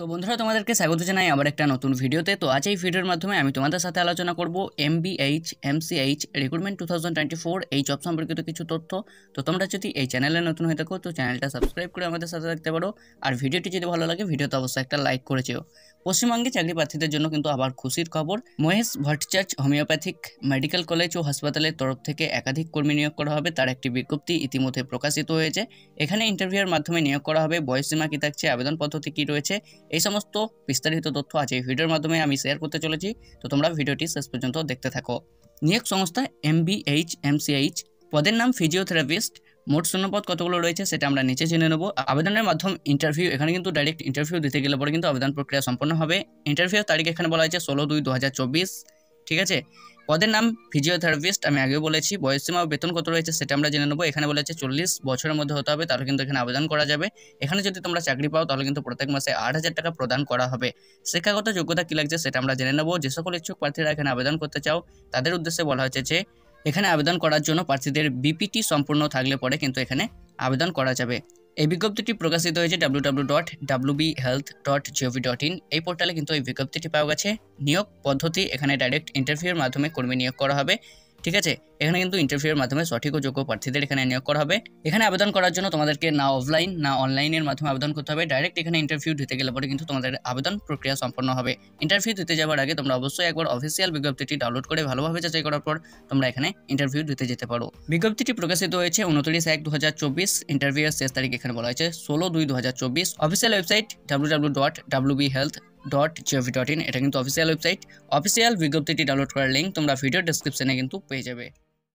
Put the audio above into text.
তো বন্ধুরা তোমাদেরকে স্বাগত জানাই আবার একটা নতুন ভিডিওতে। তো আজ এই ভিডিওর মাধ্যমে আমি তোমাদের সাথে আলোচনা করব MBH MCH রিক্রুটমেন্ট 2024 এই জব সম্পর্কিত কিছু তথ্য। তো তোমরা যদি এই চ্যানেলে নতুন হয়ে থাকো তো চ্যানেলটা সাবস্ক্রাইব করে আমাদের সাথে থাকতে পারো, আর ভিডিওটি যদি ভালো লাগে ভিডিওতে অবশ্যই একটা লাইক করে যেও। পশ্চিমবঙ্গে চাকরি প্রার্থীদের জন্য কিন্তু আবার খুশির খবর। Mahesh Bhattacharya homeopathic medical college ও হাসপাতালের তরফ থেকে একাধিক কর্মী নিয়োগ করা হবে, তার একটি বিজ্ঞপ্তি ইতিমধ্যে প্রকাশিত হয়েছে। এখানে ইন্টারভিউয়ের মাধ্যমে নিয়োগ করা হবে। বয়সসীমা কী থাকছে, আবেদন পদ্ধতি কী রয়েছে, এই সমস্ত বিস্তারিত তথ্য আজ এই ভিডিওর মাধ্যমে আমি শেয়ার করতে চলেছি। তো তোমরা ভিডিওটি শেষ পর্যন্ত দেখতে থাকো। নিয়োগ সংস্থা MBH MCH, পদের নাম ফিজিওথেরাপিস্ট। মোট শূন্যপদ কতগুলো রয়েছে সেটা আমরা নিচে জেনে নেব। আবেদনের মাধ্যম ইন্টারভিউ, এখানে কিন্তু ডাইরেক্ট ইন্টারভিউ দিতে গেলে পরে কিন্তু আবেদন প্রক্রিয়া সম্পন্ন হবে। ইন্টারভিউর তারিখ এখানে বলা হয়েছে 16/2/2024, ঠিক আছে। পদের নাম ফিজিওথেরাপিস্ট, আমি আগেও বলেছি। বয়সসীমা ও বেতন কত রয়েছে সেটা আমরা জেনে নেবো। এখানে বলেছে 40 বছরের মধ্যে হতে হবে, তাহলে কিন্তু এখানে আবেদন করা যাবে। এখানে যদি তোমরা চাকরি পাও তাহলে কিন্তু প্রত্যেক মাসে 8,000 টাকা প্রদান করা হবে। শিক্ষাগত যোগ্যতা কী লাগছে সেটা আমরা জেনে নেবো। যে সকল ইচ্ছুক প্রার্থীরা এখানে আবেদন করতে চাও তাদের উদ্দেশ্যে বলা হয়েছে যে এখানে আবেদন করার জন্য প্রার্থীদের BPT সম্পূর্ণ থাকলে পরে কিন্তু এখানে আবেদন করা যাবে। এই বিজ্ঞপ্তিটি প্রকাশিত হয়েছে www.wbhealth.gov.in এই পোর্টালে কিন্তু এই বিজ্ঞপ্তিটি পাওয়া গেছে। নিয়োগ পদ্ধতি, এখানে ডাইরেক্ট ইন্টারভিউয়ের মাধ্যমে কর্মী নিয়োগ করা হবে, ঠিক আছে। এখানে কিন্তু ইন্টারভিউয়ের মাধ্যমে সঠিক ও যোগ্য প্রার্থীদের এখানে নিয়োগ করা হবে। এখানে আবেদন করার জন্য তোমাদেরকে না অফলাইন না অনলাইনের মাধ্যমে আবেদন করতে হবে। ডাইরেক্ট এখানে ইন্টারভিউ দিতে গেলে পরে কিন্তু তোমাদের আবেদন প্রক্রিয়া সম্পন্ন হবে। ইন্টারভিউ দিতে যাওয়ার আগে তোমরা অবশ্যই একবার অফিসিয়াল বিজ্ঞপ্তিটি ডাউনলোড করে ভালোভাবে যাচাই করার পর তোমরা এখানে ইন্টারভিউ দিতে যেতে পারো। বিজ্ঞপ্তিটি প্রকাশিত হয়েছে 29/1/2024। ইন্টারভিউয়ের শেষ তারিখ এখানে বলা হয়েছে 16/2/2024। অফিসিয়াল ওয়েবসাইট www.wbhealth.gov.in, এটা কিন্তু অফিসিয়াল ওয়েবসাইট। অফিসিয়াল বিজ্ঞপ্তিটি ডাউনলোড করার লিঙ্ক তোমরা ভিডিও ডেসক্রিপশনে কিন্তু পেয়ে যাবে।